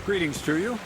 Greetings to you.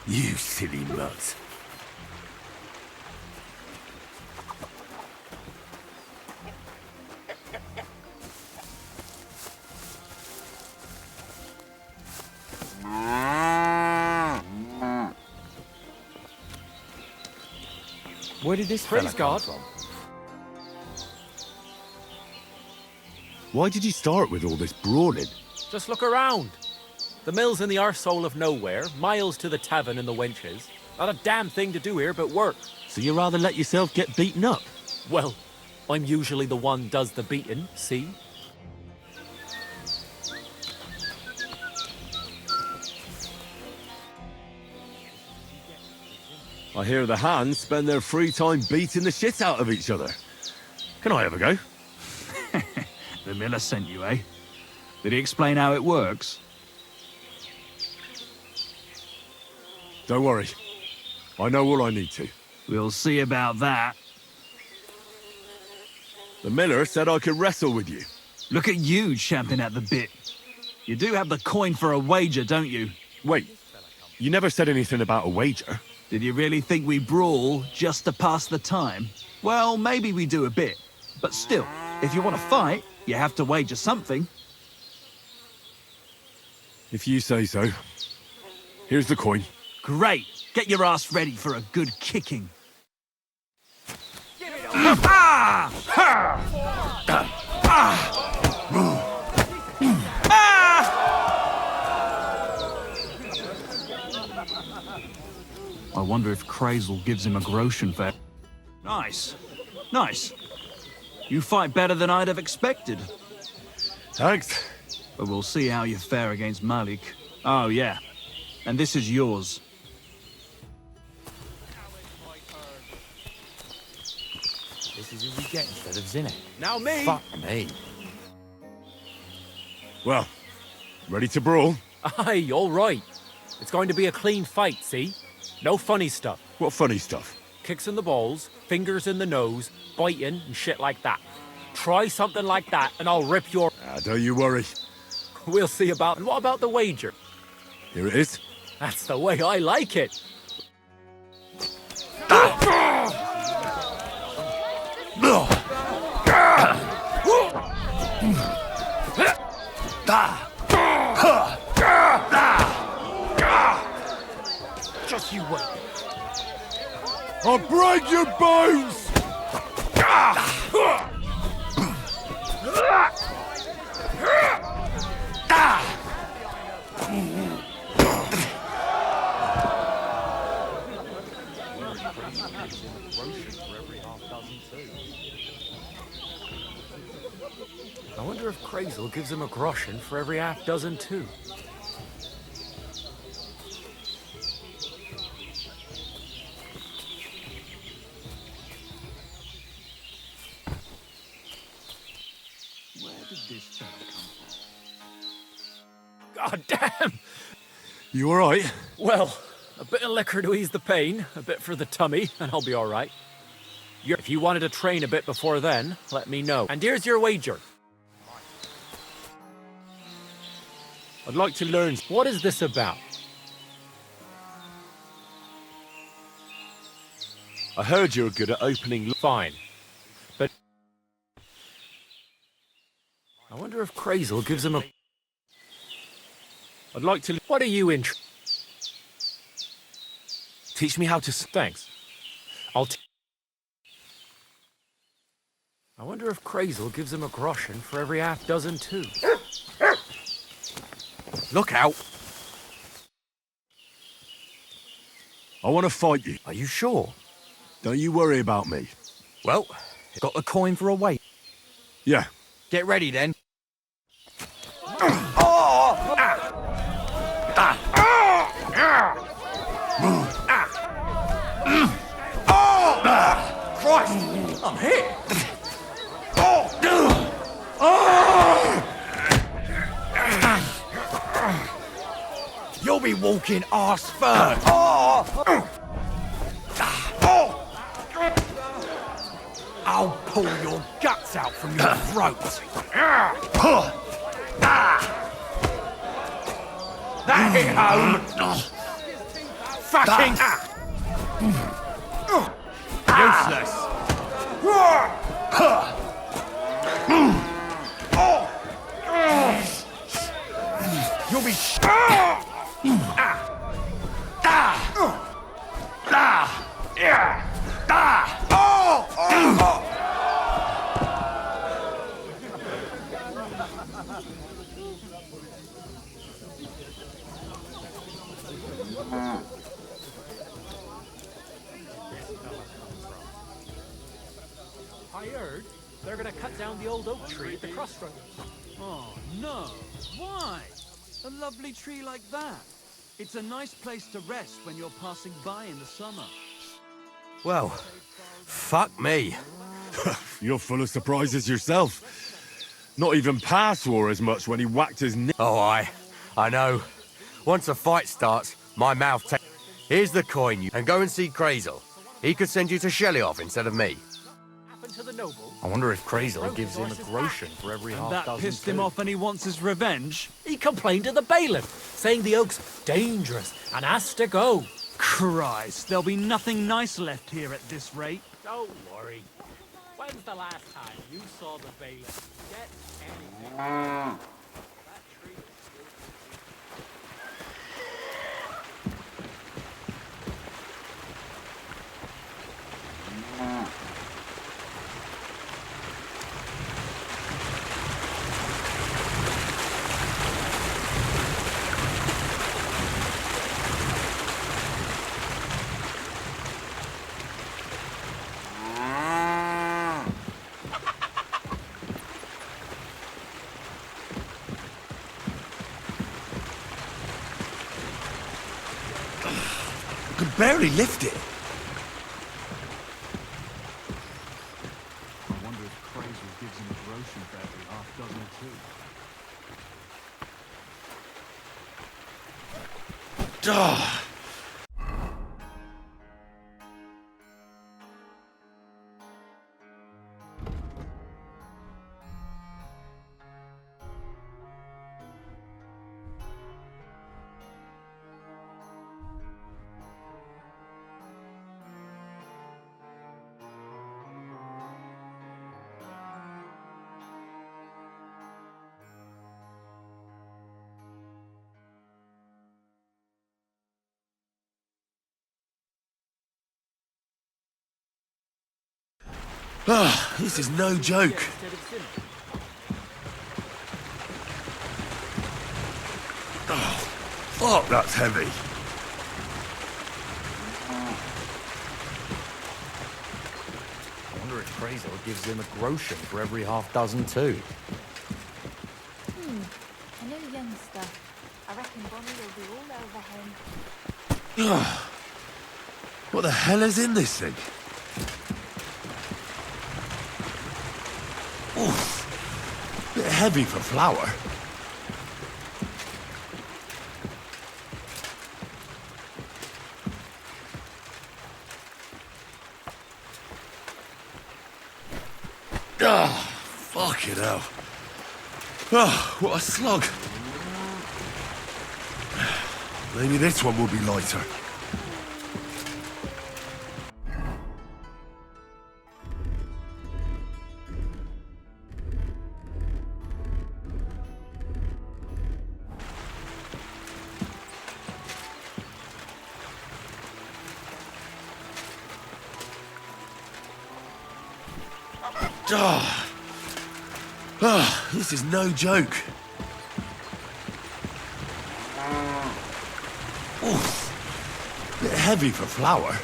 You silly mutt. Where did this Praise fella God. come from? Why did you start with all this brawling? Just look around. The mill's in the arsehole of nowhere, miles to the tavern and the wenches. Not a damn thing to do here but work. So you rather let yourself get beaten up? Well, I'm usually the one does the beating, see? I hear the hands spend their free time beating the shit out of each other. Can I have a go? The miller sent you, eh? Did he explain how it works? Don't worry. I know all I need to. We'll see about that. The miller said I could wrestle with you. Look at you champing at the bit. You do have the coin for a wager, don't you? Wait, you never said anything about a wager. Did you really think we brawl just to pass the time? Well, maybe we do a bit. But still, if you want to fight, you have to wager something. If you say so. Here's the coin. Great! Get your ass ready for a good kicking. I wonder if Crazel gives him a groschen for... Nice. Nice. You fight better than I'd have expected. Thanks. But we'll see how you fare against Malik. Oh, yeah. And this is yours. This is who we get instead of Zinnik. Now me! Fuck me. Well, ready to brawl? Aye, all right. It's going to be a clean fight, see? No funny stuff. What funny stuff? Kicks in the balls, fingers in the nose, biting and shit like that. Try something like that and I'll rip your... Don't you worry. We'll see about... And what about the wager? Here it is. That's the way I like it. Just you wait. I'll break your bones! I wonder if Crazel gives him a groschen for every half dozen too. Where did this come from? God damn! You alright? Well, a bit of liquor to ease the pain, a bit for the tummy, and I'll be all right. If you wanted to train a bit before then, let me know. And here's your wager. I'd like to learn. What is this about? I heard you're good at opening. Fine. But I wonder if Crazel gives him a... I'd like to What are you in... teach me how to. Thanks. I wonder if Crazel gives him a groschen for every half dozen too. Look out! I want to fight you. Are you sure? Don't you worry about me. Well, got the coin for a wait. Yeah. Get ready then. Christ! I'm hit! You'll be walking arse first. I'll pull your guts out from your throat. That hit home. Fucking useless. You'll be I heard they're gonna cut down the old oak tree at the crossroads. Oh, no. Why? A lovely tree like that. It's a nice place to rest when you're passing by in the summer. well. Fuck me. You're full of surprises yourself. Not even Pa swore as much when he whacked his knee. Oh, I know. Once a fight starts, my mouth takes. Here's the coin, you, and go and see Crazel. He could send you to Shelly-off instead of me. Happened to the noble. I wonder if Crazel gives him a groschen for every half That dozen pissed him too. off and he wants his revenge? He complained to the bailiff, saying the oak's dangerous and has to go. Christ, there'll be nothing nice left here at this rate. Don't worry. When's the last time you saw the bailiff get anything? That tree is Could barely lift it. I wonder if Crazel gives him a groschen for every half dozen too. Ah. This is no joke. instead of cinnamon. Fuck, that's heavy. I wonder if Crazel gives him a groschen for every half dozen too. A new youngster. I reckon Bonnie will be all over him. What the hell is in this thing? Oof. Bit heavy for flour. Ah, fucking hell. Oh, what a slog. Maybe this one will be lighter. This is no joke. Oof. Bit heavy for flour.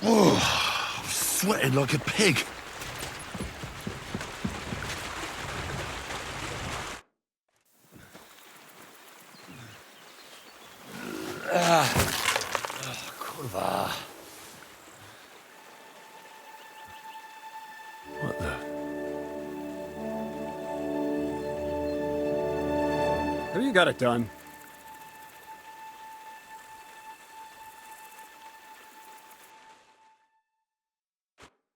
Oh, I'm sweating like a pig. Kurwa. What the? Have you got it done?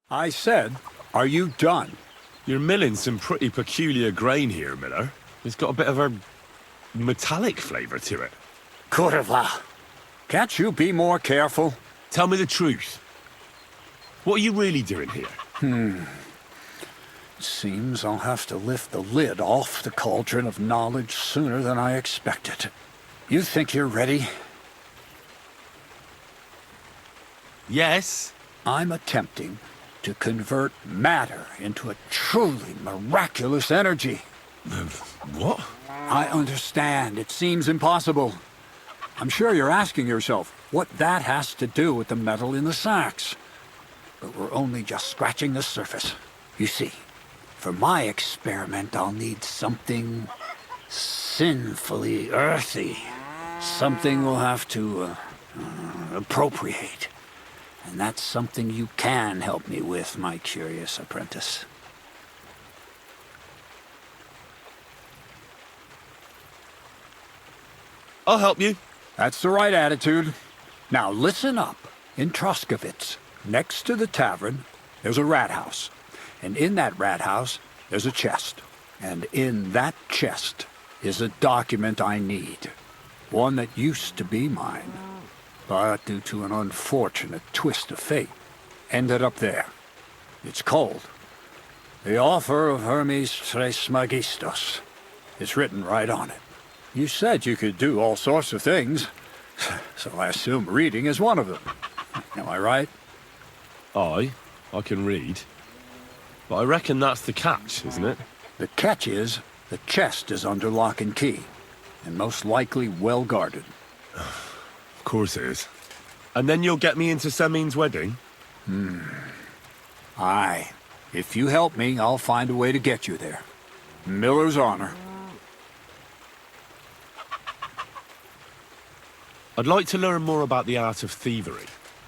I said, are you done? You're milling some pretty peculiar grain here, Miller. It's got a bit of a metallic flavour to it. Kurwa. Can't you be more careful? Tell me the truth. What are you really doing here? Seems I'll have to lift the lid off the cauldron of knowledge sooner than I expected. You think you're ready? Yes. I'm attempting to convert matter into a truly miraculous energy. What? I understand. It seems impossible. I'm sure you're asking yourself what that has to do with the metal in the sacks. But we're only just scratching the surface. You see, for my experiment, I'll need something sinfully earthy. Something we'll have to appropriate. And that's something you can help me with, my curious apprentice. I'll help you. That's the right attitude. Now listen up. In Troskovitz, next to the tavern, there's a rat house. And in that rat house, there's a chest. And in that chest is a document I need. One that used to be mine. But due to an unfortunate twist of fate, ended up there. It's called The Offer of Hermes Trismegistos. It's written right on it. You said you could do all sorts of things, so I assume reading is one of them. Am I right? I can read. But I reckon that's the catch, isn't it? The catch is, the chest is under lock and key, and most likely well guarded. Of course it is. And then you'll get me into Semin's wedding? Aye. If you help me, I'll find a way to get you there. Miller's honor. I'd like to learn more about the art of thievery.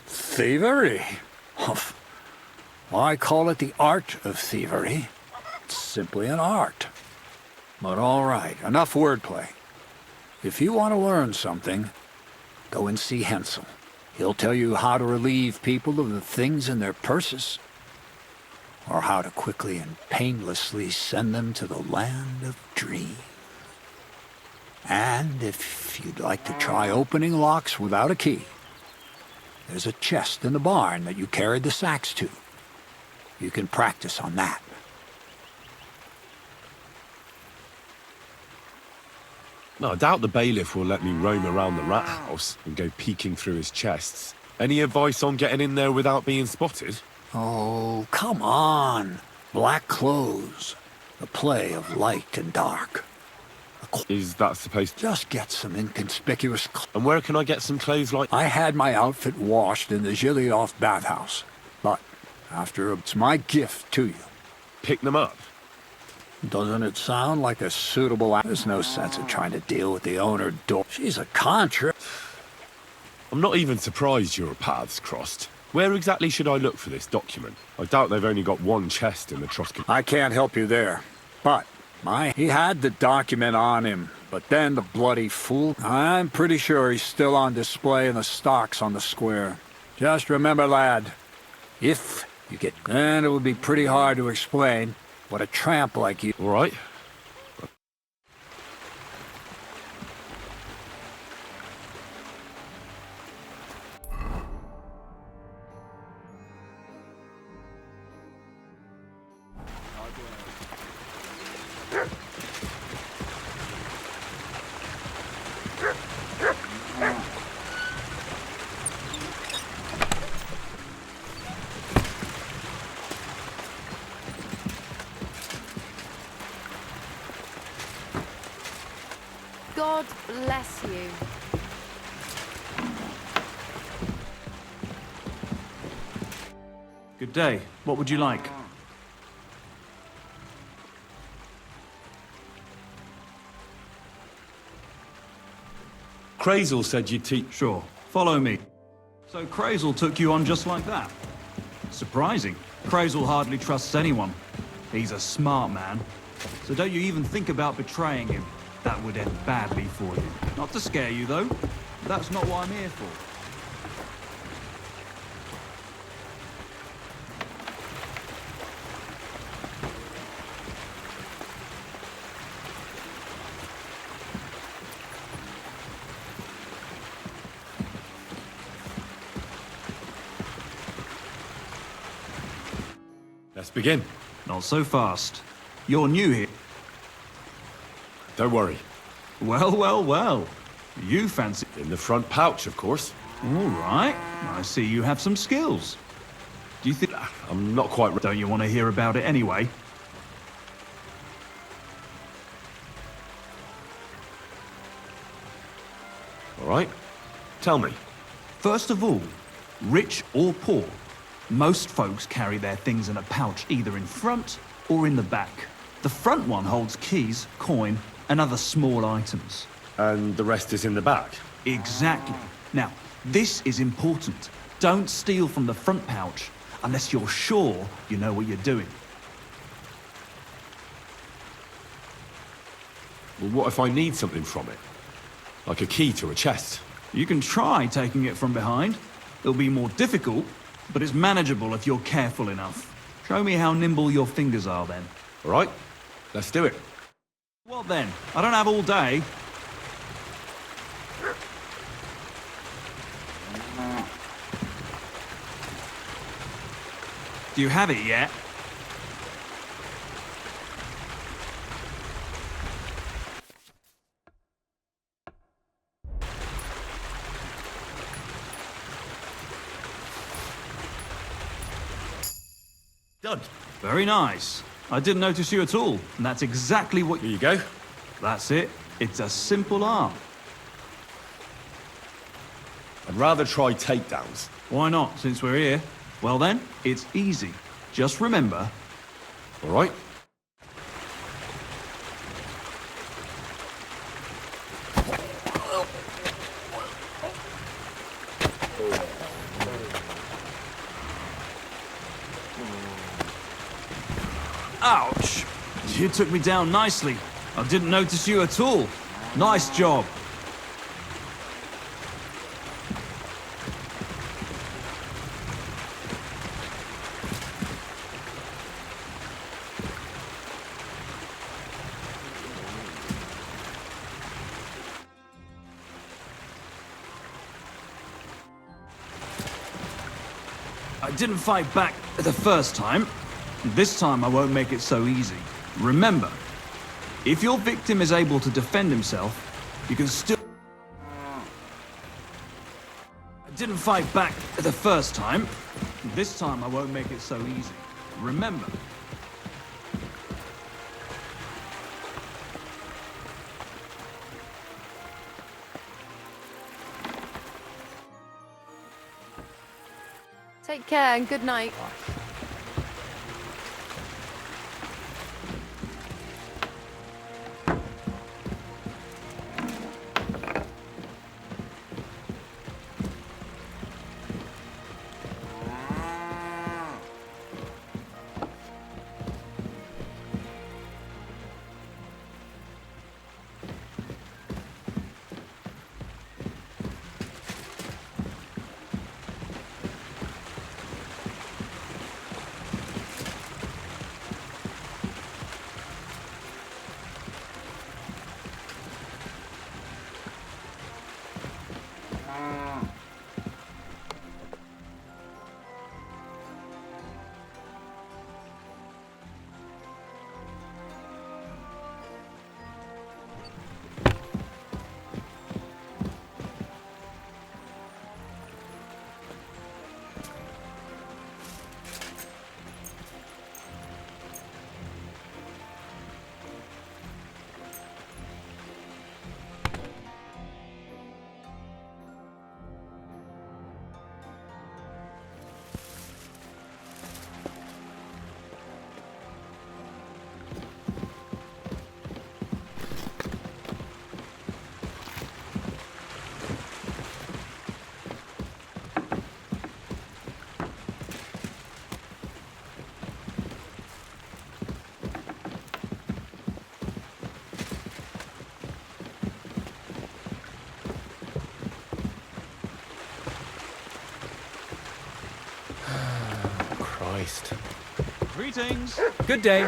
Thievery? Humph. Why call it the art of thievery? It's simply an art. But all right, enough wordplay. If you want to learn something, go and see Hensel. He'll tell you how to relieve people of the things in their purses, or how to quickly and painlessly send them to the land of dreams. And if you'd like to try opening locks without a key, there's a chest in the barn that you carried the sacks to. You can practice on that. No, I doubt the bailiff will let me roam around the rat house and go peeking through his chests. Any advice on getting in there without being spotted? Oh, come on. Black clothes. The play of light and dark. Is that supposed to... Just get some inconspicuous... And where can I get some clothes like... I had my outfit washed in the Gilioff bathhouse. But it's my gift to you. Pick them up? Doesn't it sound like a suitable... There's no sense in trying to deal with the owner. She's a contra... I'm not even surprised your paths crossed. Where exactly should I look for this document? I doubt they've only got one chest in the Troskovitz. I can't help you there. But... he had the document on him, but then the bloody fool... I'm pretty sure he's still on display in the stocks on the square. Just remember, lad, if you get... And it would be pretty hard to explain what a tramp like you... All right. God bless you. Good day. What would you like? Crazel said you'd teach... Sure. Follow me. So Crazel took you on just like that? Surprising. Crazel hardly trusts anyone. He's a smart man. So don't you even think about betraying him. That would end badly for you. Not to scare you, though. That's not what I'm here for. Let's begin. Not so fast. You're new here. Don't worry. Well, well, well. You fancy... In the front pouch, of course. All right. I see you have some skills. Do you think... I'm not quite... Don't you want to hear about it anyway? All right. Tell me. First of all, rich or poor, most folks carry their things in a pouch either in front or in the back. The front one holds keys, coin, and other small items. And the rest is in the back? Exactly. Now, this is important. Don't steal from the front pouch unless you're sure you know what you're doing. Well, what if I need something from it? Like a key to a chest? You can try taking it from behind. It'll be more difficult, but it's manageable if you're careful enough. Show me how nimble your fingers are then. All right. Let's do it. Well then, I don't have all day. Do you have it yet? Done. Very nice. I didn't notice you at all, and that's exactly what... Here you go. That's it. It's a simple art. I'd rather try takedowns. Why not, since we're here? Well then, it's easy. Just remember... All right. Ouch! You took me down nicely. I didn't notice you at all. Nice job. I didn't fight back the first time. This time I won't make it so easy. Remember, if your victim is able to defend himself, you can still... I didn't fight back the first time. This time I won't make it so easy. Remember. Take care and good night. Greetings. Good day.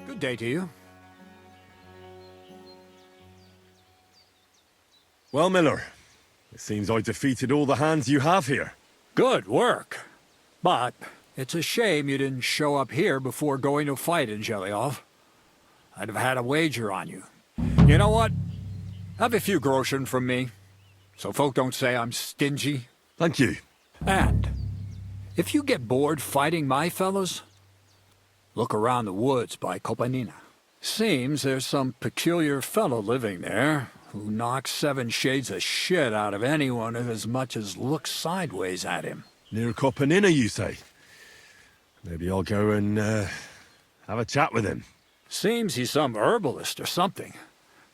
Good day to you. Well, Miller, it seems I defeated all the hands you have here. Good work. But it's a shame you didn't show up here before going to fight in Zhelyov. I'd have had a wager on you. You know what? Have a few groschen from me, so folk don't say I'm stingy. Thank you. And if you get bored fighting my fellows, look around the woods by Kopanina. Seems there's some peculiar fellow living there who knocks 7 shades of shit out of anyone who as much as looks sideways at him. Near Kopanina, you say? Maybe I'll go and have a chat with him. Seems he's some herbalist or something,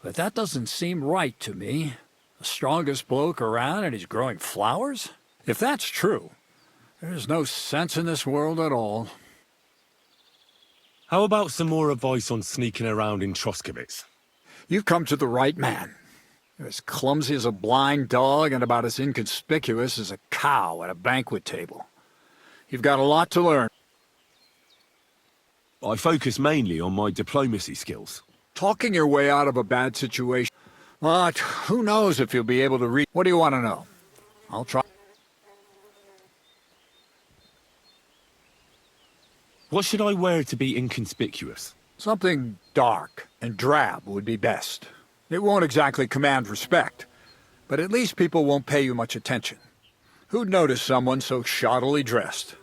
but that doesn't seem right to me. The strongest bloke around and he's growing flowers? If that's true, there's no sense in this world at all. How about some more advice on sneaking around in Troskowitz? You've come to the right man. You're as clumsy as a blind dog and about as inconspicuous as a cow at a banquet table. You've got a lot to learn. I focus mainly on my diplomacy skills. Talking your way out of a bad situation. But who knows if you'll be able to read. What do you want to know? I'll try. What should I wear to be inconspicuous? Something dark and drab would be best. It won't exactly command respect, but at least people won't pay you much attention. Who'd notice someone so shoddily dressed?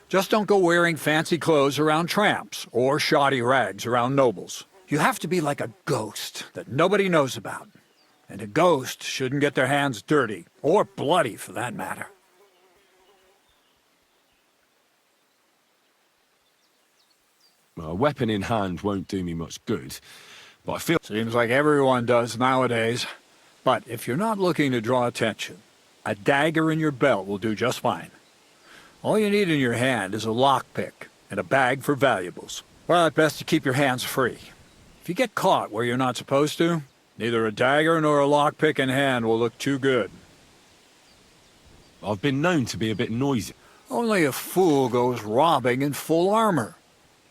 Just don't go wearing fancy clothes around tramps, or shoddy rags around nobles. You have to be like a ghost that nobody knows about. And a ghost shouldn't get their hands dirty, or bloody for that matter. A weapon in hand won't do me much good, but I feel... Seems like everyone does nowadays. But if you're not looking to draw attention, a dagger in your belt will do just fine. All you need in your hand is a lockpick and a bag for valuables. But best to keep your hands free. If you get caught where you're not supposed to, neither a dagger nor a lockpick in hand will look too good. I've been known to be a bit noisy. Only a fool goes robbing in full armor.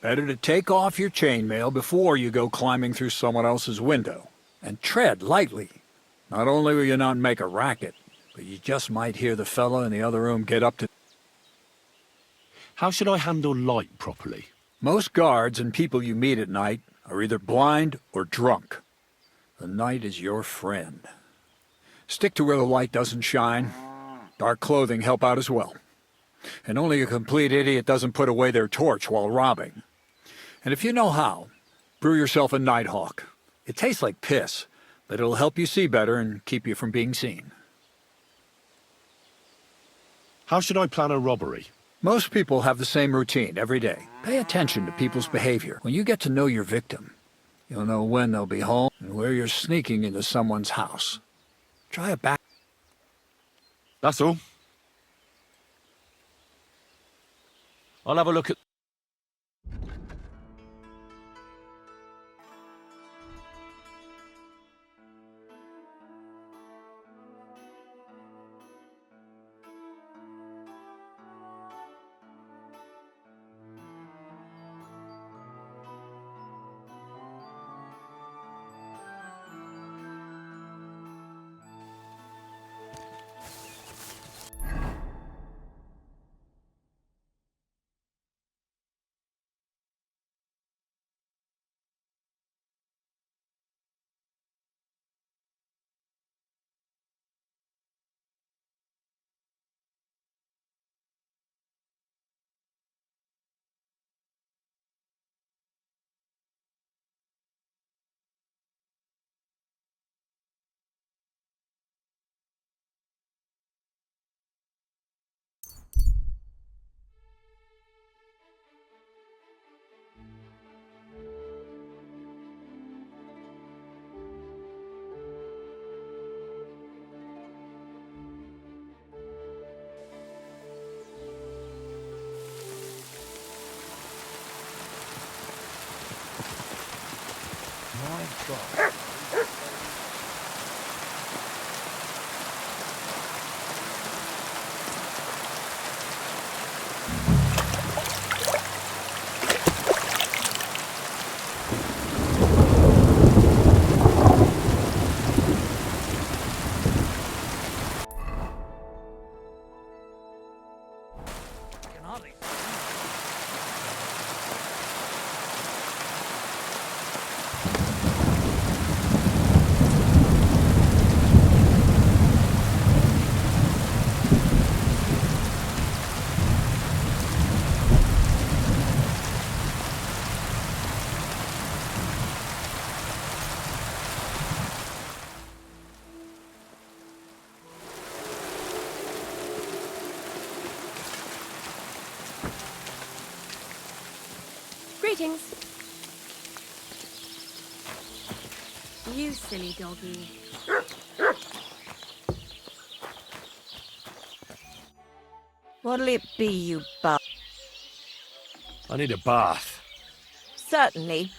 Better to take off your chainmail before you go climbing through someone else's window. And tread lightly. Not only will you not make a racket, but you just might hear the fellow in the other room get up to... How should I handle light properly? Most guards and people you meet at night are either blind or drunk. The night is your friend. Stick to where the light doesn't shine. Dark clothing help out as well. And only a complete idiot doesn't put away their torch while robbing. And if you know how, brew yourself a Nighthawk. It tastes like piss, but it'll help you see better and keep you from being seen. How should I plan a robbery? Most people have the same routine every day. Pay attention to people's behavior. When you get to know your victim, you'll know when they'll be home and where you're sneaking into someone's house. Try a back... That's all. I'll have a look at... Greetings. You silly doggy. What'll it be, you bug? I need a bath. Certainly.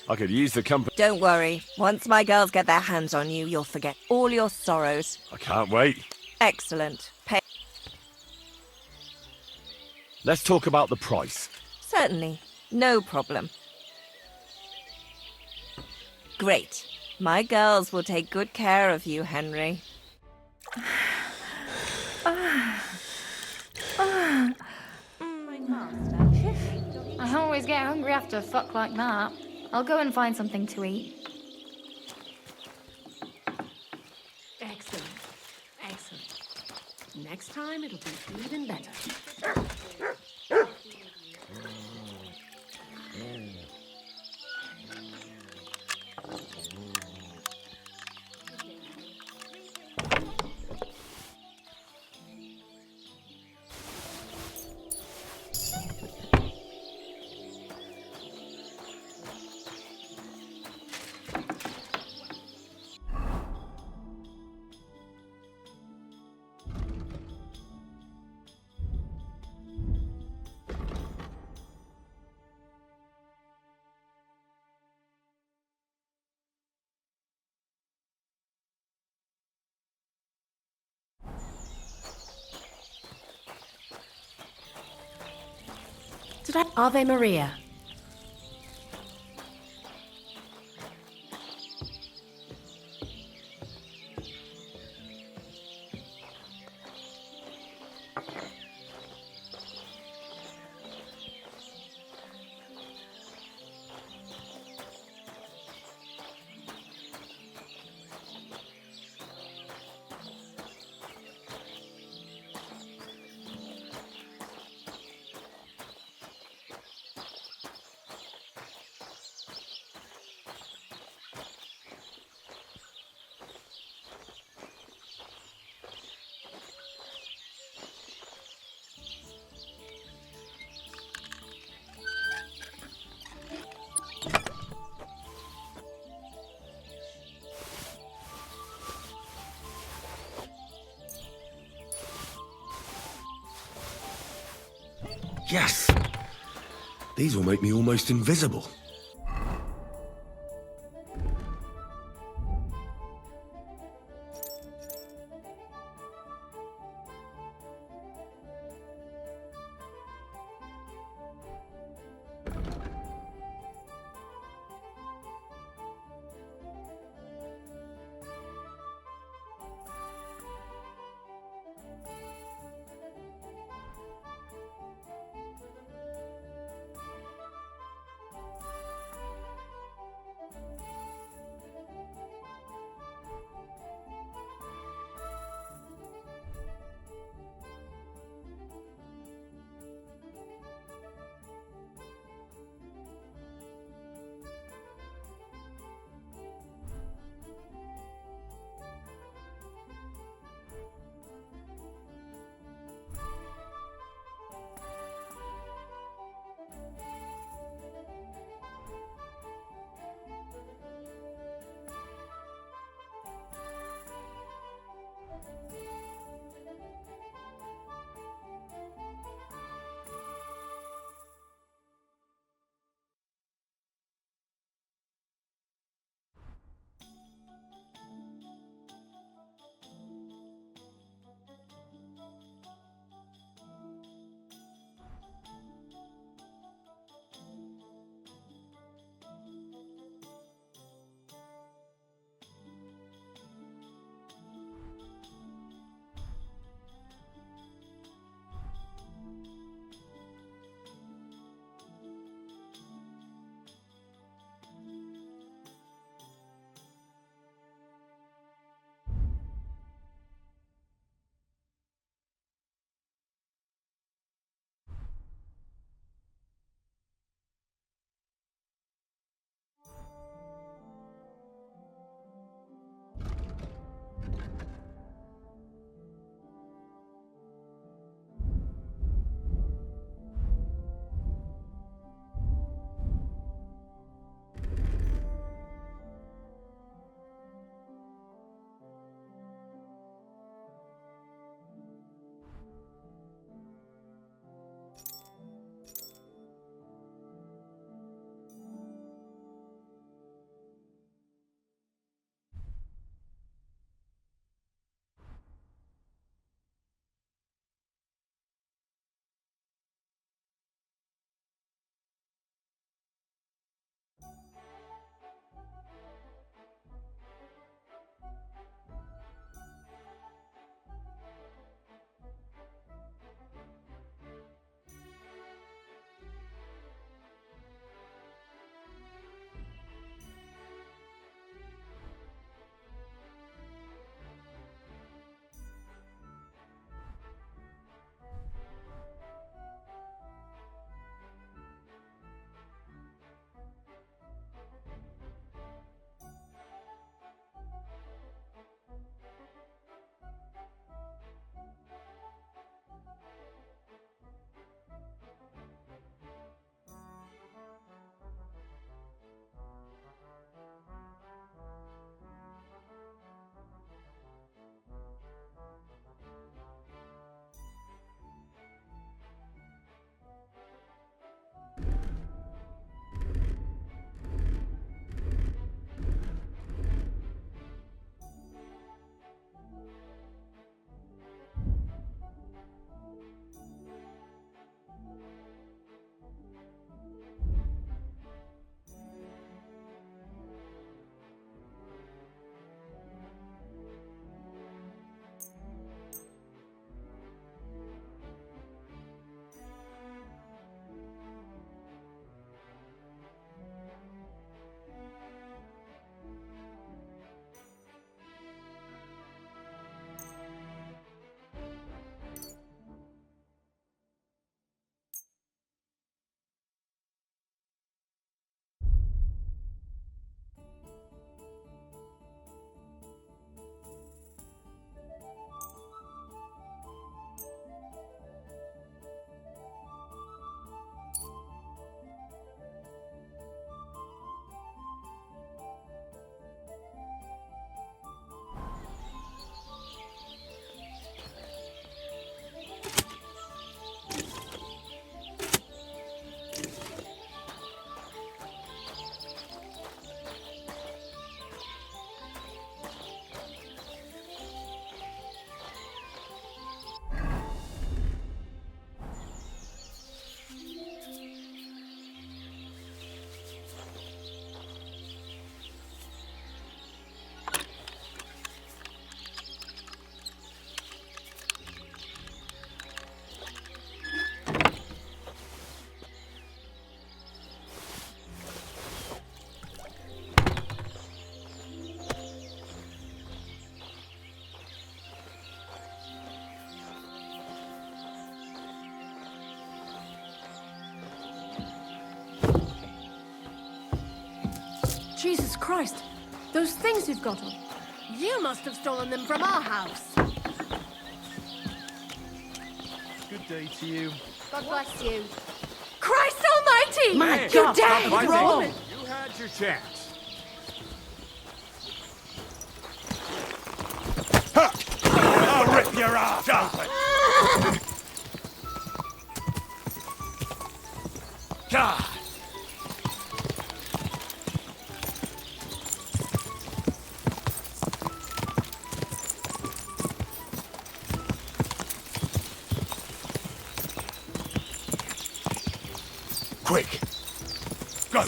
I could use the company. Don't worry. Once my girls get their hands on you, you'll forget all your sorrows. I can't wait. Excellent. Let's talk about the price. Certainly. No problem. Great. My girls will take good care of you, Henry. I always get hungry after a fuck like that. I'll go and find something to eat. Excellent. Excellent. Next time it'll be even better. Ave Maria. Yes! These will make me almost invisible. Jesus Christ. Those things you've got on. You must have stolen them from our house. Good day to you. God bless you. Christ almighty! My You God, damned stop woman! You had your chance. I'll rip your ass open! God! Quick! Go!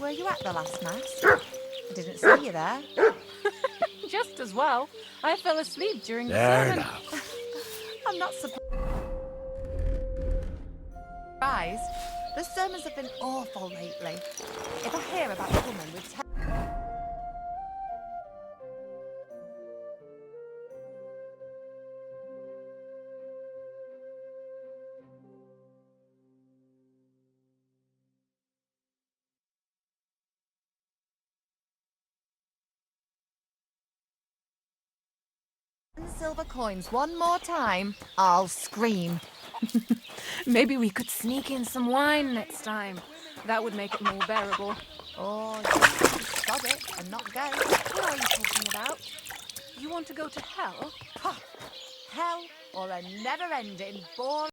Were you at the last mass? I didn't see you there. Just as well. I fell asleep during the There sermon. now. I'm not surprised. The sermons have been awful lately. If I hear about a woman with silver coins one more time, I'll scream. Maybe we could sneak in some wine next time. That would make it more bearable. Or just stop it and not go. What are you talking about? You want to go to hell? Ha! Hell or a never-ending boring.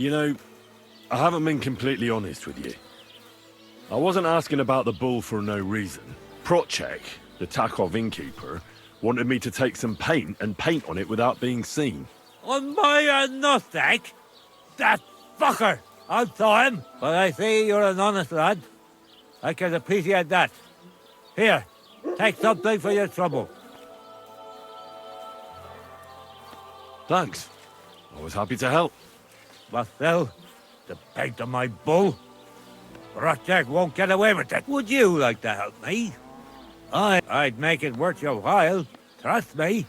You know, I haven't been completely honest with you. I wasn't asking about the bull for no reason. Procek, the Takov innkeeper, wanted me to take some paint and paint on it without being seen. On my nothing? That fucker! I'll tell him, but I see you're an honest lad. I can appreciate that. Here, take something for your trouble. Thanks. I was happy to help. But still, the paint on my bull? Procek won't get away with it. Would you like to help me? I'd make it worth your while. Trust me.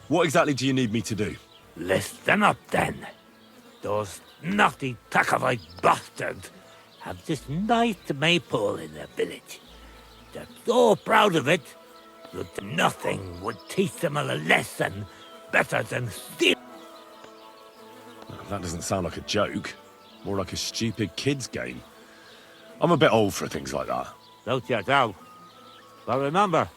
What exactly do you need me to do? Listen up, then. Those naughty Takovite bastards have this nice maypole in their village. They're so proud of it that nothing would teach them a lesson better than steal. That doesn't sound like a joke. More like a stupid kid's game. I'm a bit old for things like that. Don't you doubt. But remember,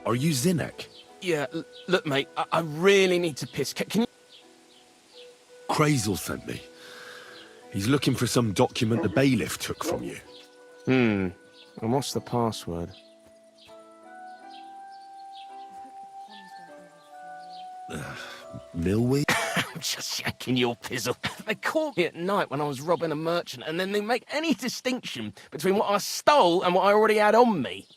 Are you Zinnek? Yeah, look, mate, I really need to piss. Can you... Krazel sent me. He's looking for some document the bailiff took from you. And what's the password? Millwee? I'm just shaking your pizzle. They caught me at night when I was robbing a merchant, and then they make any distinction between what I stole and what I already had on me.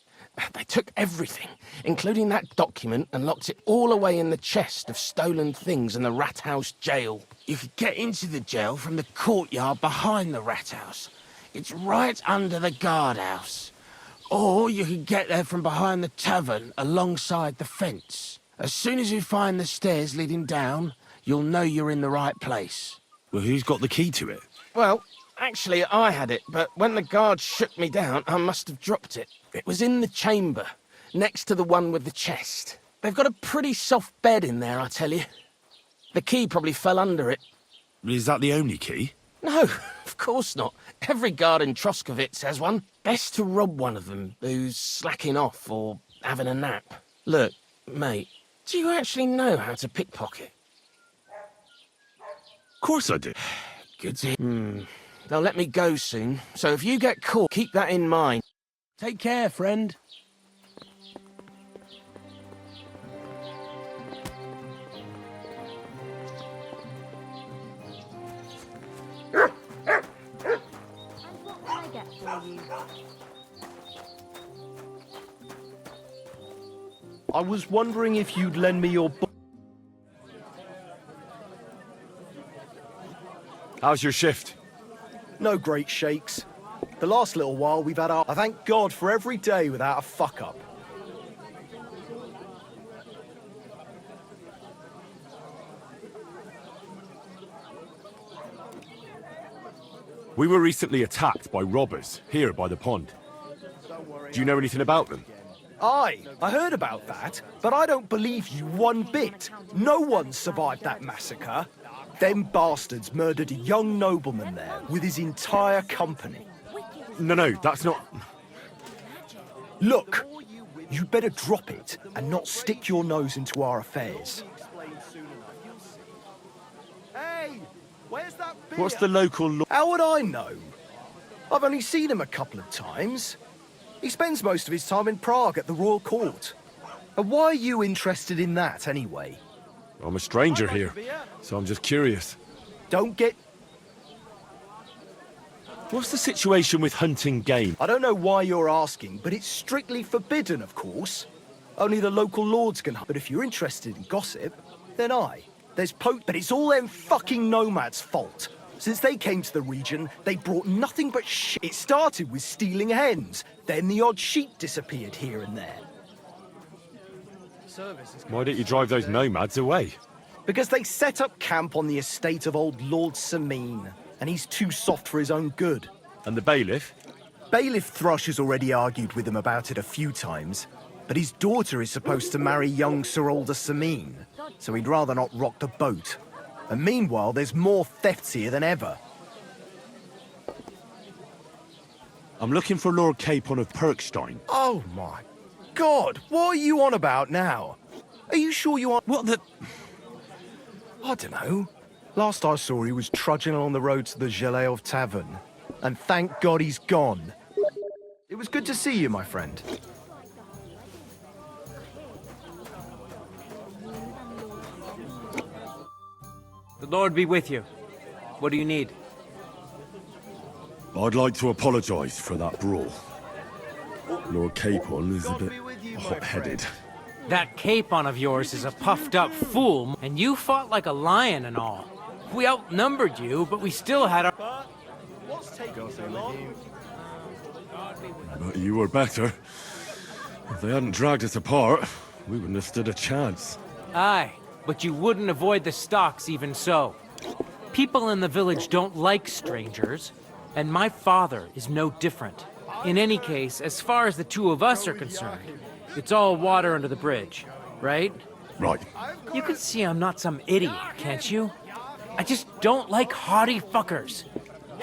They took everything, including that document, and locked it all away in the chest of stolen things in the rat house jail. You could get into the jail from the courtyard behind the rat house. It's right under the guardhouse. Or you could get there from behind the tavern alongside the fence. As soon as you find the stairs leading down, you'll know you're in the right place. Well, who's got the key to it? Well, actually, I had it, but when the guards shook me down, I must have dropped it. It was in the chamber, next to the one with the chest. They've got a pretty soft bed in there, I tell you. The key probably fell under it. Is that the only key? No, of course not. Every guard in Troskovitz has one. Best to rob one of them who's slacking off or having a nap. Look, mate, do you actually know how to pickpocket? Of course I do. Good to hear. They'll let me go soon, so if you get caught, keep that in mind. Take care, friend. And what can I get for you? I was wondering if you'd lend me your book. How's your shift? No great shakes. The last little while we've had our... I thank God for every day without a fuck-up. We were recently attacked by robbers, here by the pond. Do you know anything about them? Aye, I heard about that, but I don't believe you one bit. No one survived that massacre. Them bastards murdered a young nobleman there with his entire company. No, that's not... Look, you'd better drop it and not stick your nose into our affairs. Hey, where's that beer? What's the local law? How would I know? I've only seen him a couple of times. He spends most of his time in Prague at the Royal Court. And why are you interested in that, anyway? I'm a stranger here, so I'm just curious. Don't get... What's the situation with hunting game? I don't know why you're asking, but it's strictly forbidden, of course. Only the local lords can hunt. But if you're interested in gossip, then There's but it's all them fucking nomads' fault. Since they came to the region, they brought nothing but shit. It started with stealing hens, then the odd sheep disappeared here and there. Why don't you drive those nomads away? Because they set up camp on the estate of old Lord Samine, and he's too soft for his own good. And the bailiff? Bailiff Thrush has already argued with him about it a few times, but his daughter is supposed to marry young Sir Alder Samine, so he'd rather not rock the boat. And meanwhile, there's more thefts here than ever. I'm looking for Lord Capon of Perkstein. Oh my God, what are you on about now? Are you sure you aren't... What the... I don't know. Last I saw, he was trudging along the road to the Geleov Tavern. And thank God he's gone. It was good to see you, my friend. The Lord be with you. What do you need? I'd like to apologise for that brawl. Lord Capon is a bit hot-headed. That Capon of yours is a puffed-up fool, and you fought like a lion and all. We outnumbered you, but we still had our... What's taking so long? But you were better. If they hadn't dragged us apart, we wouldn't have stood a chance. Aye, but you wouldn't avoid the stocks even so. People in the village don't like strangers, and my father is no different. In any case, as far as the two of us are concerned, it's all water under the bridge, right? Right. You can see I'm not some idiot, can't you? I just don't like haughty fuckers.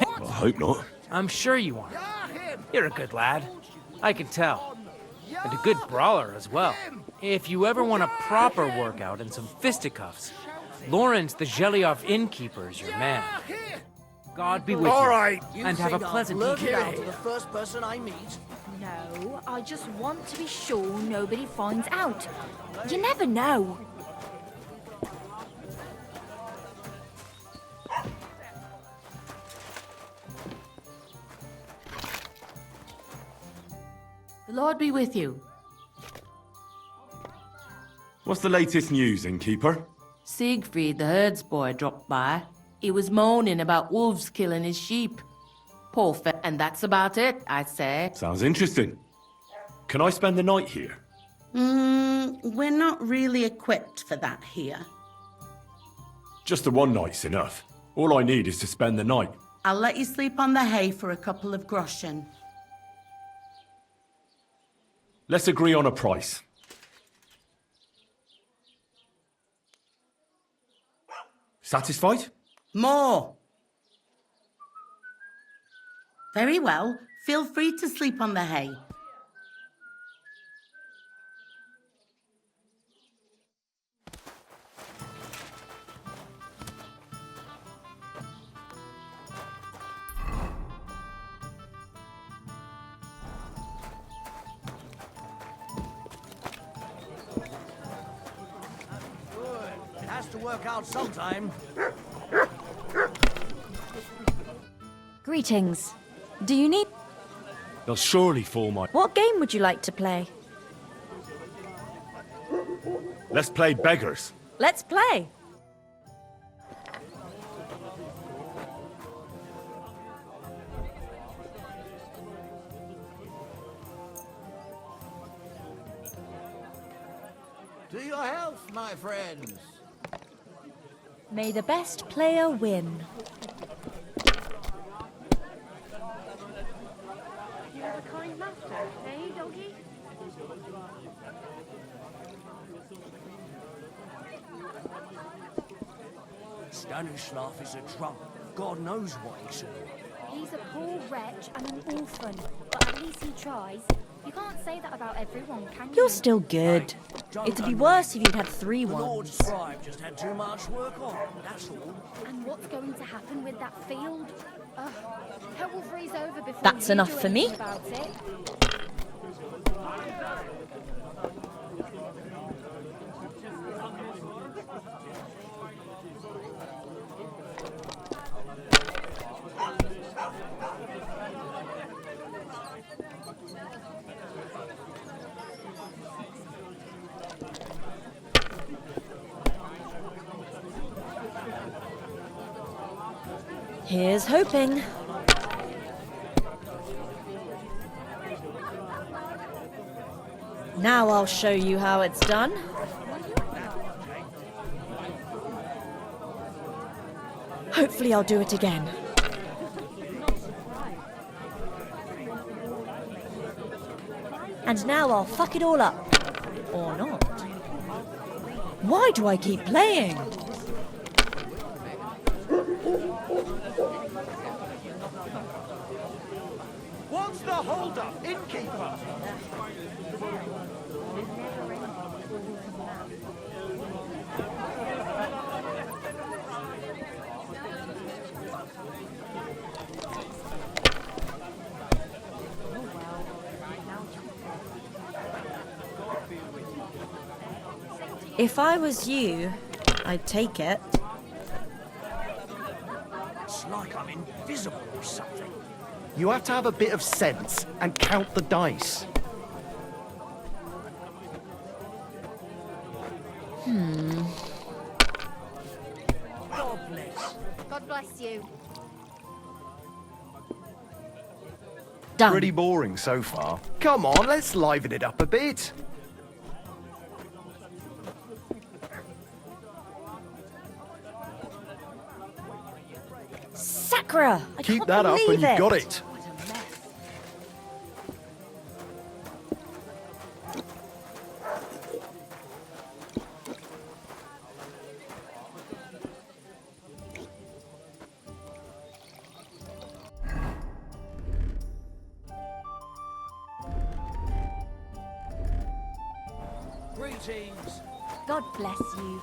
I hope not. I'm sure you aren't. You're a good lad. I can tell. And a good brawler as well. If you ever want a proper workout and some fisticuffs, Lawrence the Geleov innkeeper is your man. God be with you. All right. And have a pleasant evening. The first person I meet. No, I just want to be sure nobody finds out. You never know. The Lord be with you. What's the latest news, innkeeper? Siegfried, the herdsboy, dropped by. He was moaning about wolves killing his sheep. Poor and that's about it, I'd say. Sounds interesting. Can I spend the night here? We're not really equipped for that here. Just the one night's enough. All I need is to spend the night. I'll let you sleep on the hay for a couple of groschen. Let's agree on a price. Satisfied? More. Very well. Feel free to sleep on the hay. It has to work out sometime. Greetings. Do you need... They'll surely fall my... What game would you like to play? Let's play beggars. Let's play. To your health, my friends. May the best player win. You have a kind master, eh, doggy? Stanislav is a drunk. God knows what he saw. He's a poor wretch and an orphan, but at least he tries. You can't say that about everyone, can you? You're still good. It'd be worse if you'd had 3 The Lord's ones. scribe just had too much work on, that's all. And what's going to happen with that field? Ugh, hell will freeze over before That's you enough do for me. anything about it. Here's hoping. Now I'll show you how it's done. Hopefully I'll do it again. And now I'll fuck it all up. Or not. Why do I keep playing? What's the hold-up, innkeeper? If I was you, I'd take it. It's like I'm invisible or something. You have to have a bit of sense and count the dice. God bless. God bless you. Done. Pretty boring so far. Come on, let's liven it up a bit. Sakura! I Keep can't that up believe and you've got it. it. Greetings. God bless you.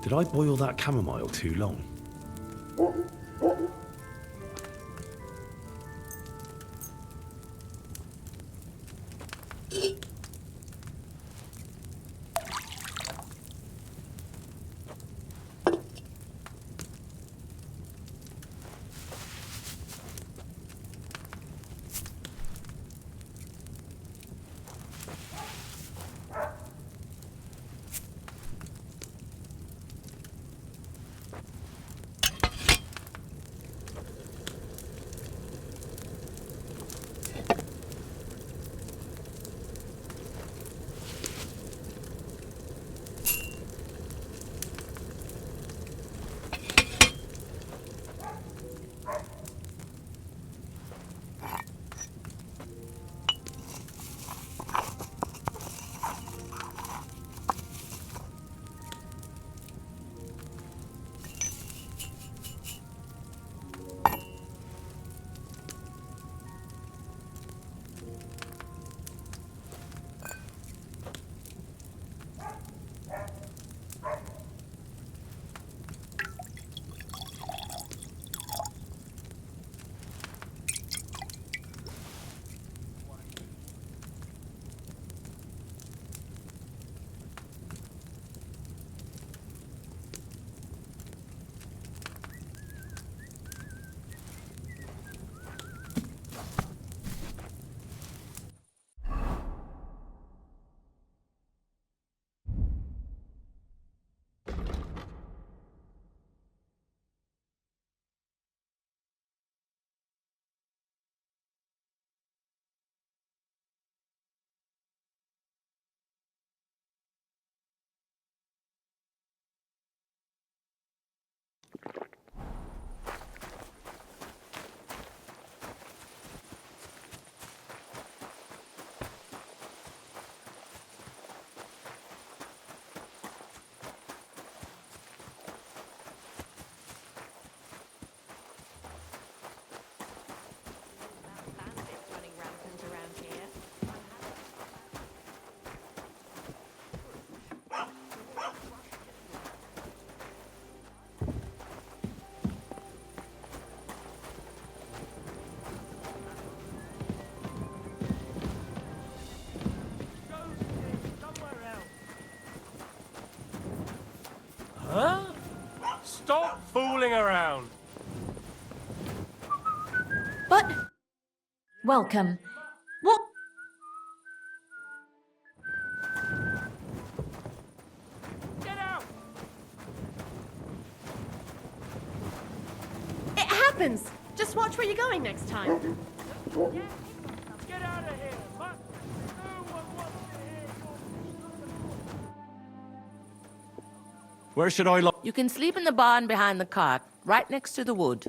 Did I boil that chamomile too long? Huh? Stop fooling around! But... Welcome. What? Get out! It happens! Just watch where you're going next time. Get out of here! Where should I look? You can sleep in the barn behind the cart, right next to the wood.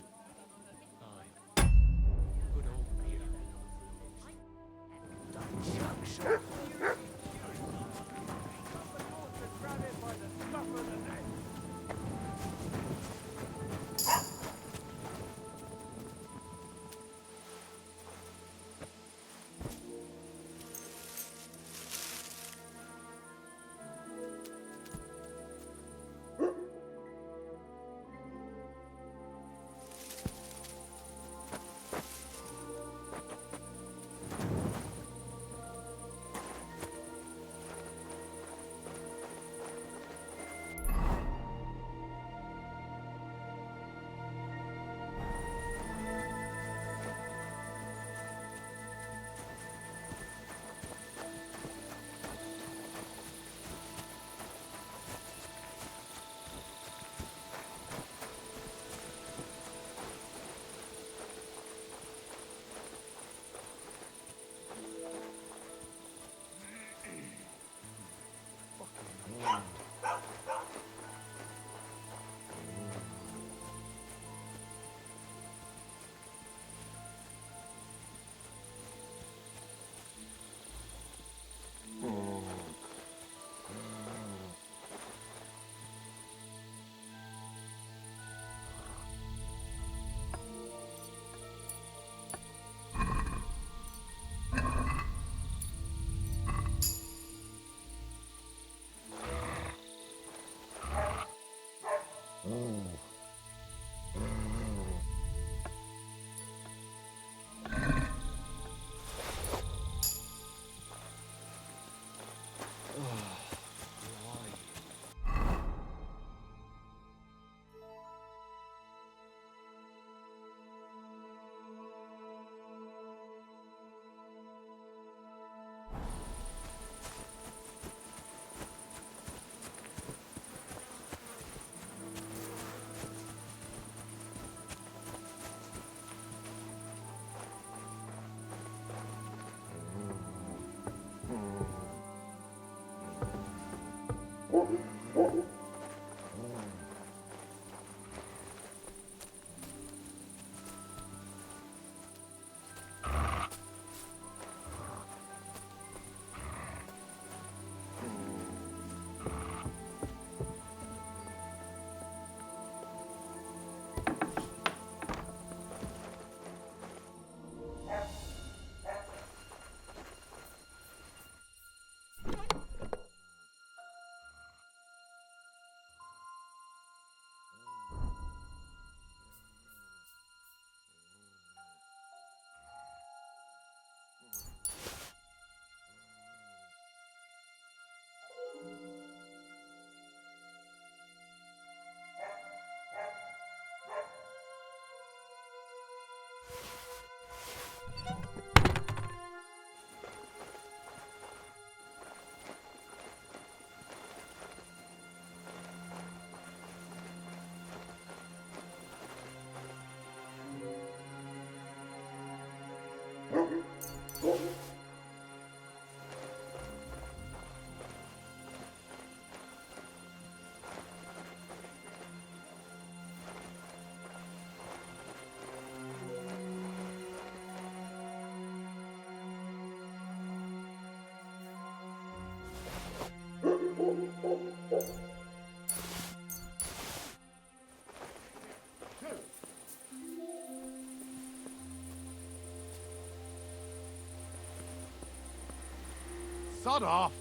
Sod off!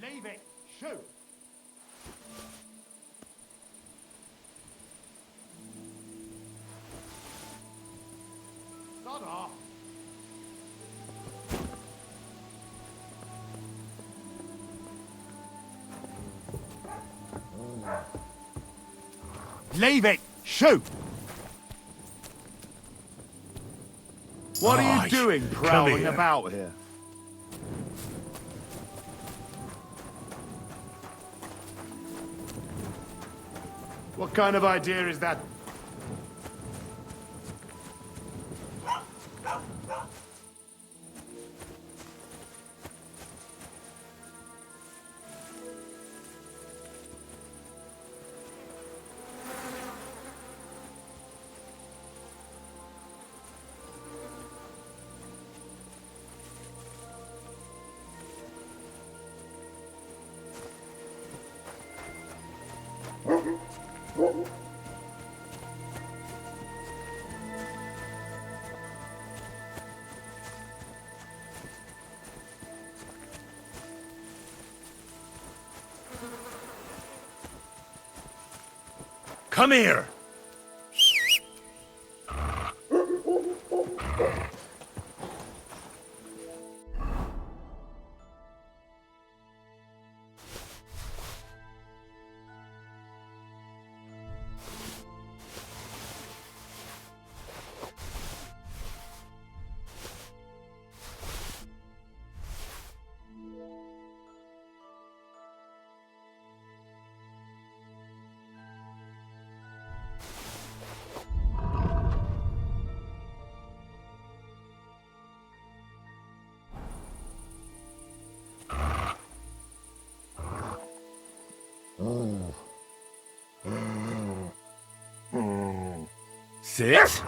Leave it! Shoot! Sod off! Leave it! Shoot! What are you doing prowling about here? What kind of idea is that? Come here! Sit.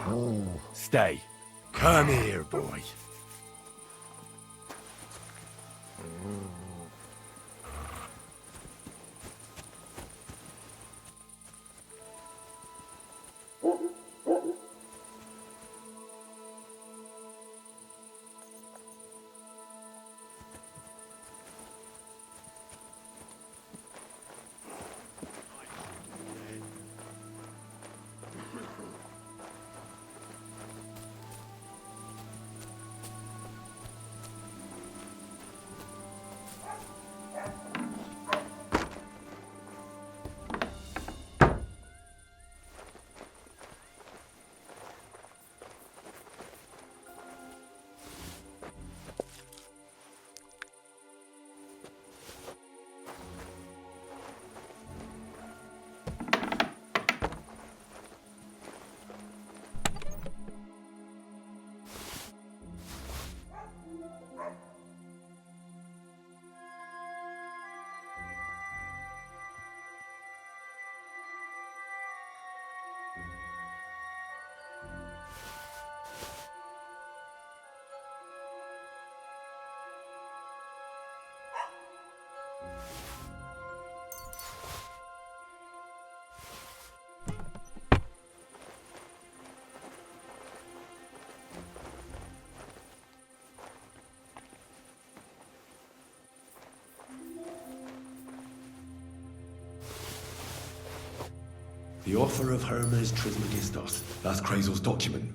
Stay. Come here, boy. The offer of Hermes Trismegistos. That's Crazel's document.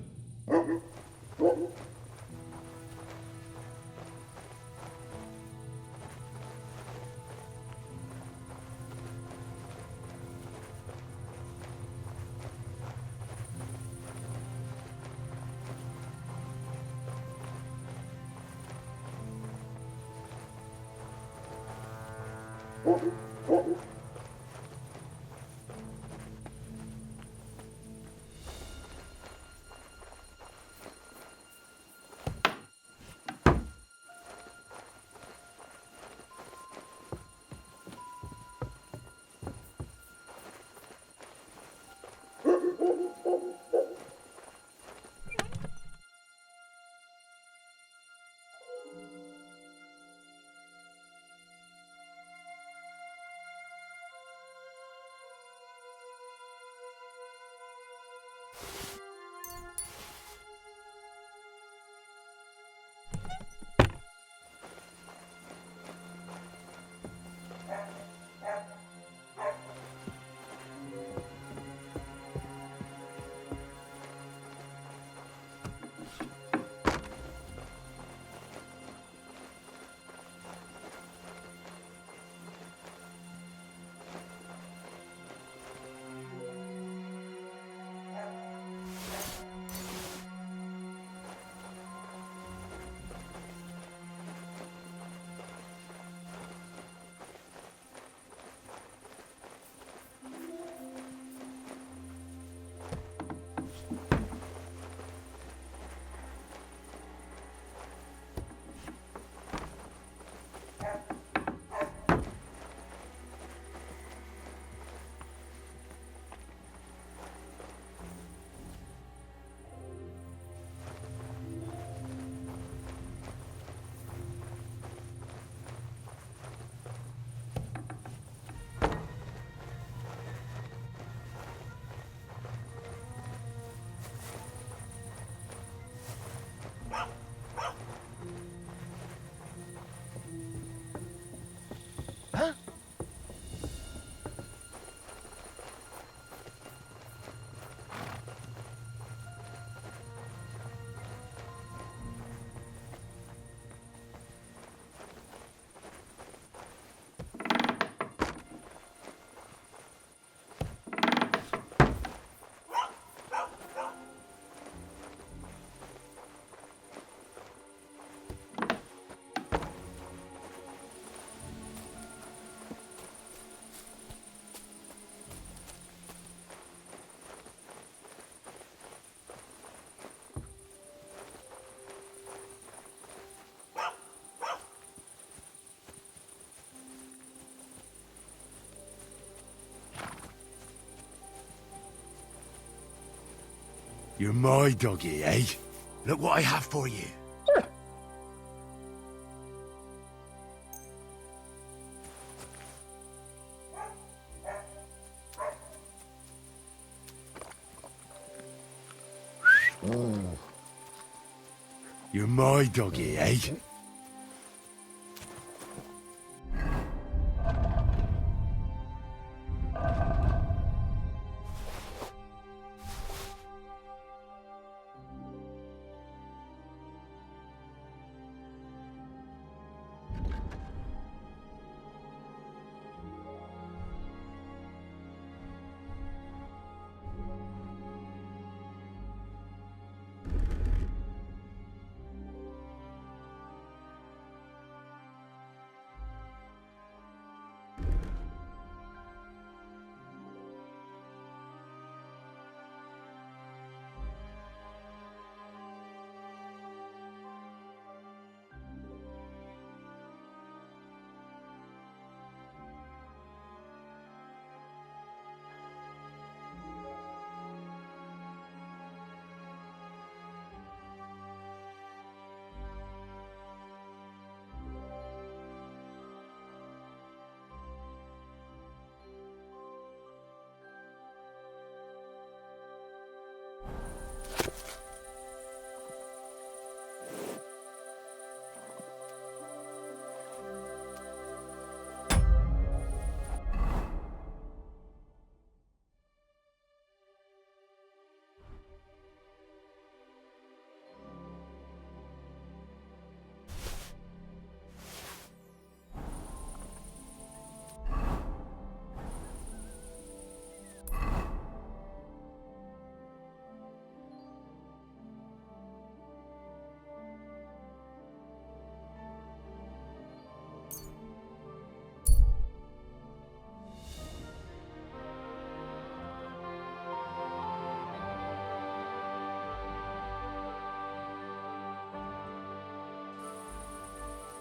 You're my doggy, eh? Look what I have for you. You're my doggy, eh?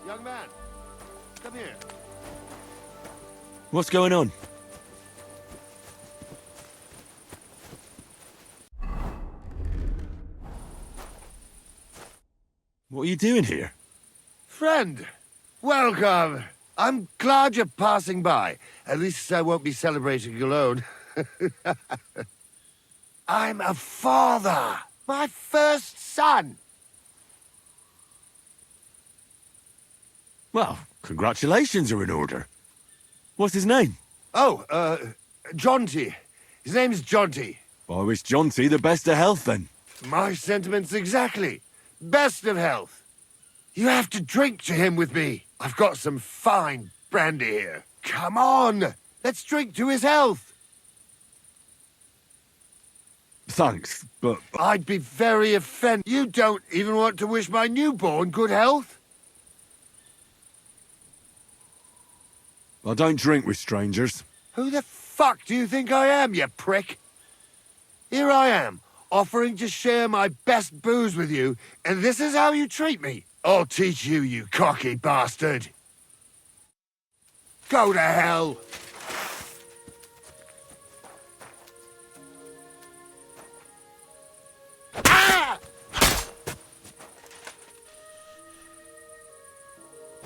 Young man, come here. What's going on? What are you doing here? Friend, welcome. I'm glad you're passing by. At least I won't be celebrating alone. I'm a father. My first son. Well, congratulations are in order. What's his name? Oh, Jonty. His name's Jonty. I wish Jonty the best of health then. My sentiments exactly. Best of health. You have to drink to him with me. I've got some fine brandy here. Come on, let's drink to his health. Thanks, but... I'd be very offended. You don't even want to wish my newborn good health? I don't drink with strangers. Who the fuck do you think I am, you prick? Here I am, offering to share my best booze with you, and this is how you treat me. I'll teach you, you cocky bastard. Go to hell. Ah!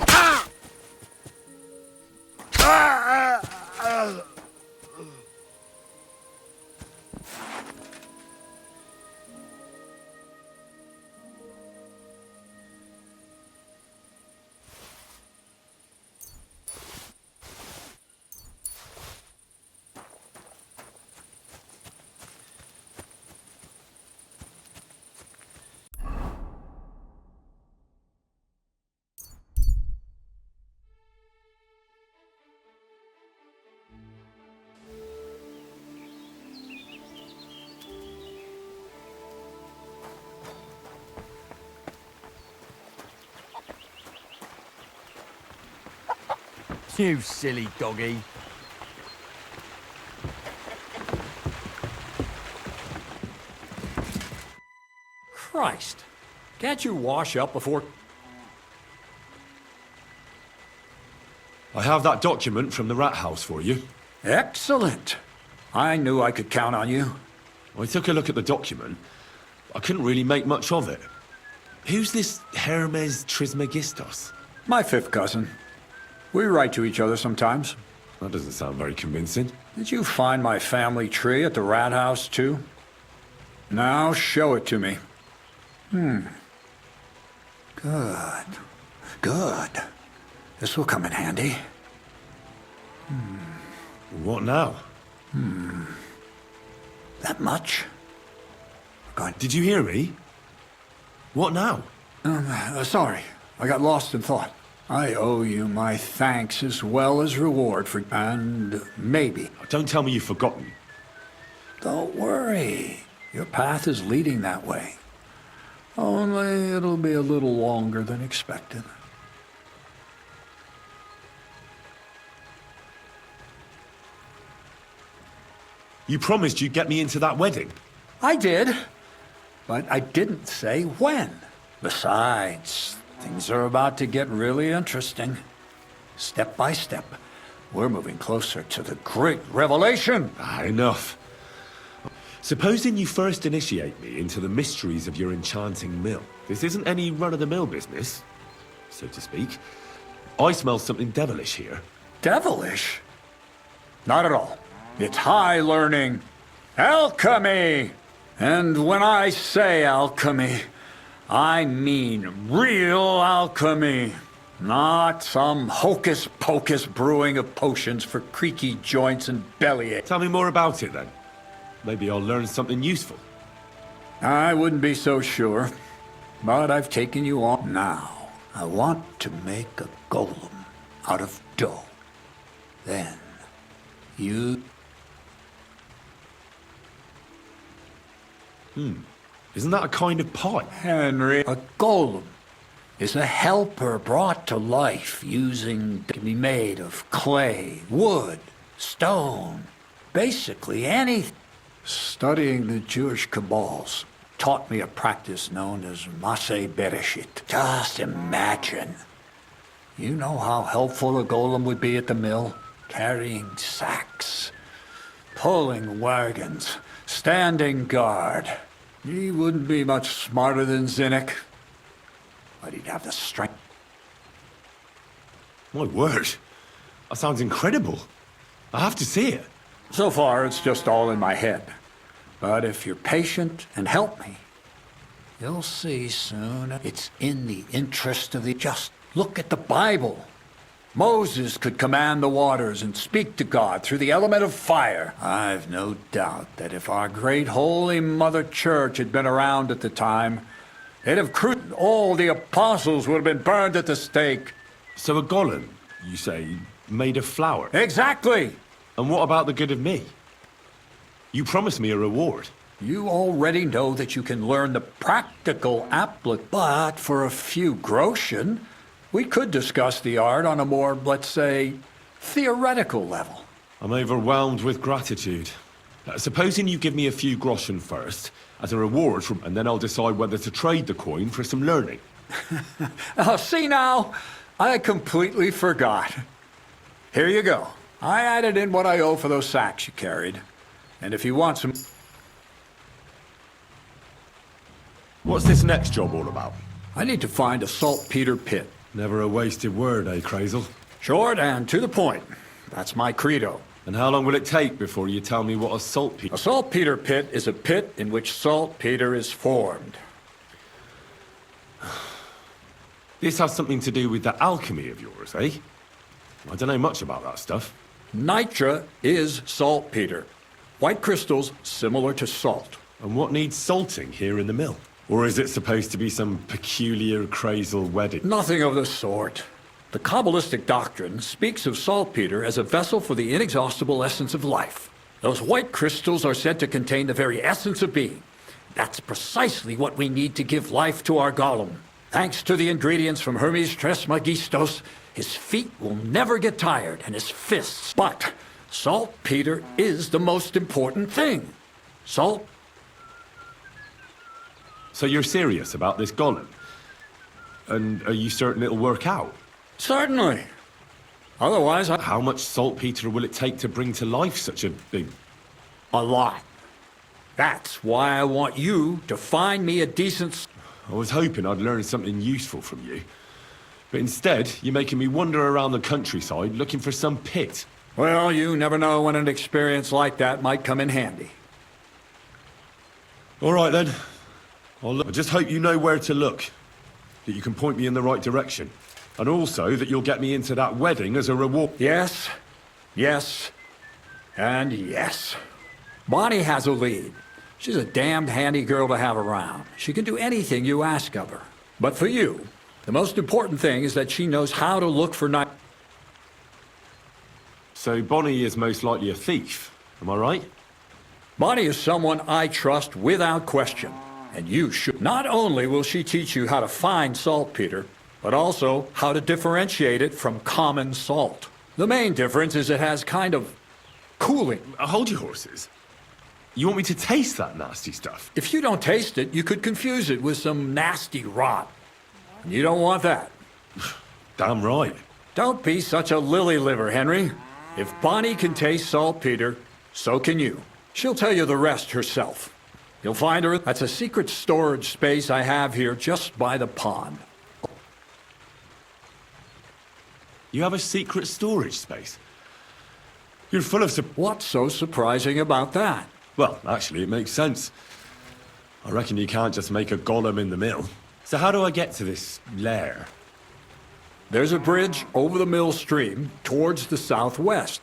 Ah! Ah! You silly doggy. Christ. Can't you wash up before... I have that document from the rat house for you. Excellent. I knew I could count on you. I took a look at the document. I couldn't really make much of it. Who's this Hermes Trismegistos? My fifth cousin. We write to each other sometimes. That doesn't sound very convincing. Did you find my family tree at the rat house, too? Now show it to me. Good. Good. This will come in handy. What now? That much? Did you hear me? What now? Sorry. I got lost in thought. I owe you my thanks as well as reward for... and maybe... Don't tell me you've forgotten. Don't worry. Your path is leading that way. Only it'll be a little longer than expected. You promised you'd get me into that wedding. I did, but I didn't say when. Besides, things are about to get really interesting. Step by step, we're moving closer to the great revelation. Enough. Supposing you first initiate me into the mysteries of your enchanting mill. This isn't any run-of-the-mill business, so to speak. I smell something devilish here. Devilish? Not at all. It's high learning. Alchemy! And when I say alchemy, I mean real alchemy. Not some hocus-pocus brewing of potions for creaky joints and bellyache. Tell me more about it, then. Maybe I'll learn something useful. I wouldn't be so sure, but I've taken you on. Now, I want to make a golem out of dough. Then, you... Isn't that a kind of pie? Henry, a golem is a helper brought to life using... can be made of clay, wood, stone, basically anything. Studying the Jewish Kabbals taught me a practice known as Maseh Bereshit. Just imagine. You know how helpful a golem would be at the mill? Carrying sacks, pulling wagons, standing guard. He wouldn't be much smarter than Zinnik, but he'd have the strength. My word. That sounds incredible. I have to see it. So far, it's just all in my head. But if you're patient and help me, you'll see soon. It's in the interest of the just. Look at the Bible. Moses could command the waters and speak to God through the element of fire. I've no doubt that if our great Holy Mother Church had been around at the time, they'd have all the apostles would have been burned at the stake. So a golem, you say, made of flour? Exactly! And what about the good of me? You promised me a reward. You already know that you can learn the practical applic, but for a few groschen, we could discuss the art on a more, let's say, theoretical level. I'm overwhelmed with gratitude. Supposing you give me a few groschen first, as a reward, and then I'll decide whether to trade the coin for some learning. Oh, see now, I completely forgot. Here you go. I added in what I owe for those sacks you carried. And if you want some... What's this next job all about? I need to find a saltpeter pit. Never a wasted word, eh, Crazel? Short and to the point. That's my credo. And how long will it take before you tell me what a saltpeter... A saltpeter pit is a pit in which saltpeter is formed. This has something to do with that alchemy of yours, eh? I don't know much about that stuff. Nitra is saltpeter. White crystals similar to salt. And what needs salting here in the mill? Or is it supposed to be some peculiar Crazel wedding? Nothing of the sort. The Kabbalistic doctrine speaks of saltpeter as a vessel for the inexhaustible essence of life. Those white crystals are said to contain the very essence of being. That's precisely what we need to give life to our golem. Thanks to the ingredients from Hermes Trismegistos, his feet will never get tired, and his fists. But saltpeter is the most important thing. Salt. So you're serious about this golem? And are you certain it'll work out? Certainly. Otherwise, How much saltpeter will it take to bring to life such a big... A lot. That's why I want you to find me a decent... I was hoping I'd learn something useful from you. But instead, you're making me wander around the countryside looking for some pit. Well, you never know when an experience like that might come in handy. All right, then. I just hope you know where to look. That you can point me in the right direction. And also that you'll get me into that wedding as a reward. Yes, yes, and yes. Bonnie has a lead. She's a damned handy girl to have around. She can do anything you ask of her. But for you, the most important thing is that she knows how to look for night. So Bonnie is most likely a thief, am I right? Bonnie is someone I trust without question. And you should. Not only will she teach you how to find saltpeter, but also how to differentiate it from common salt. The main difference is it has kind of cooling. Hold your horses. You want me to taste that nasty stuff? If you don't taste it, you could confuse it with some nasty rot. And you don't want that. Damn right. Don't be such a lily liver, Henry. If Bonnie can taste saltpeter, so can you. She'll tell you the rest herself. You'll find her. That's a secret storage space I have here just by the pond. You have a secret storage space? You're full of... What's so surprising about that? Well, actually, it makes sense. I reckon you can't just make a golem in the mill. So how do I get to this lair? There's a bridge over the mill stream towards the southwest.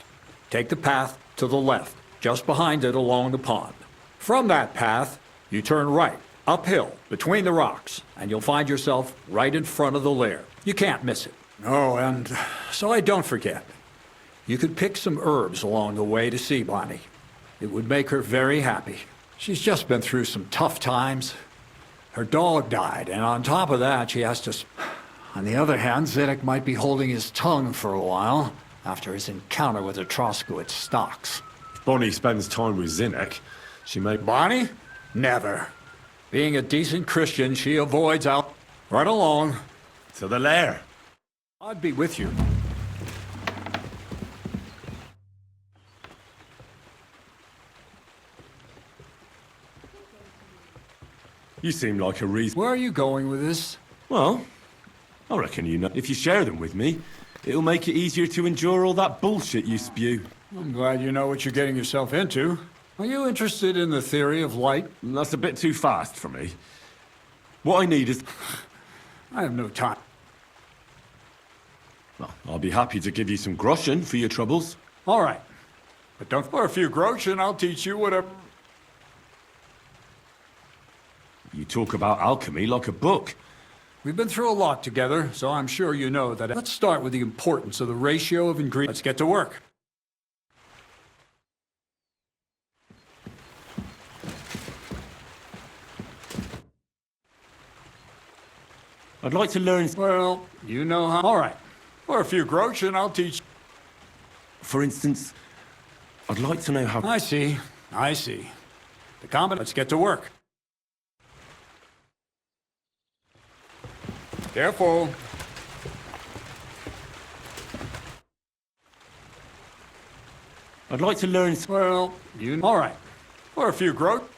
Take the path to the left, just behind it along the pond. From that path, you turn right, uphill, between the rocks, and you'll find yourself right in front of the lair. You can't miss it. Oh, and so I don't forget. You could pick some herbs along the way to see Bonnie. It would make her very happy. She's just been through some tough times. Her dog died, and on top of that, she has to... On the other hand, Zedek might be holding his tongue for a while after his encounter with the Troskowitz stocks. If Bonnie spends time with Zinnik, she may... Bonnie? Never. Being a decent Christian, she avoids out... Right along. To the lair. I'd be with you. You seem like a reason. Where are you going with this? Well, I reckon you know. If you share them with me, it'll make it easier to endure all that bullshit you spew. I'm glad you know what you're getting yourself into. Are you interested in the theory of light? That's a bit too fast for me. What I need is... I have no time. Well, I'll be happy to give you some groschen for your troubles. All right. But don't for a few groschen, I'll teach you whatever... You talk about alchemy like a book. We've been through a lot together, so I'm sure you know that... Let's start with the importance of the ratio of ingredients. Let's get to work. I'd like to learn... Well, you know how... All right. For a few groschen, I'll teach... For instance, I'd like to know how... I see. I see. The combination... Let's get to work. Careful. I'd like to learn... Well, you... All right. For a few groschen...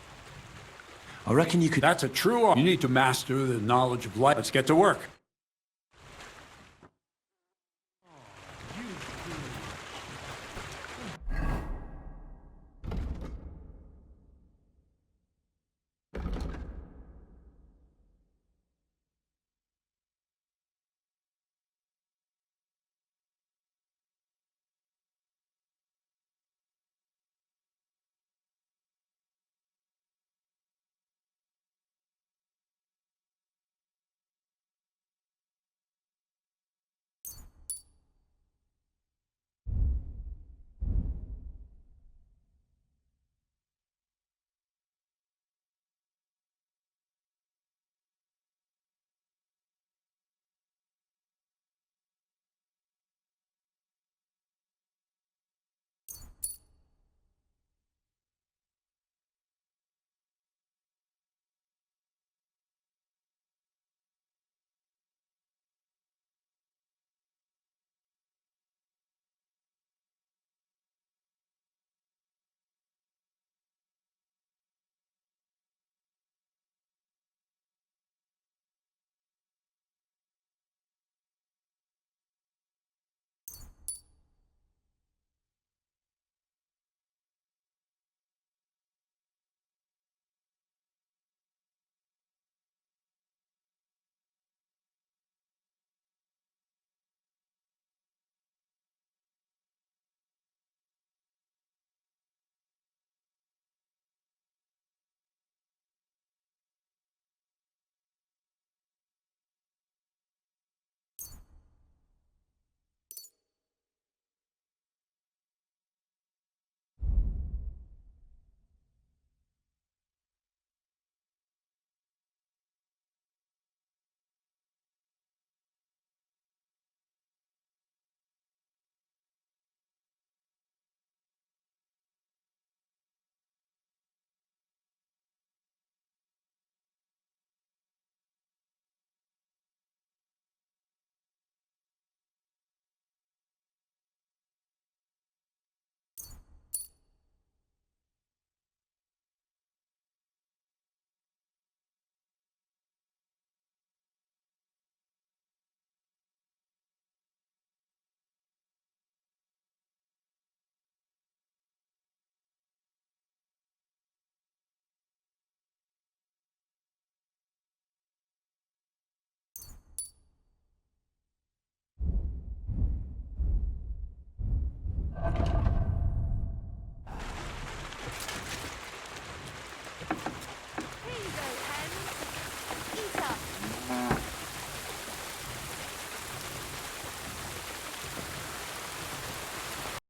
I reckon you could... That's a true art. You need to master the knowledge of light. Let's get to work.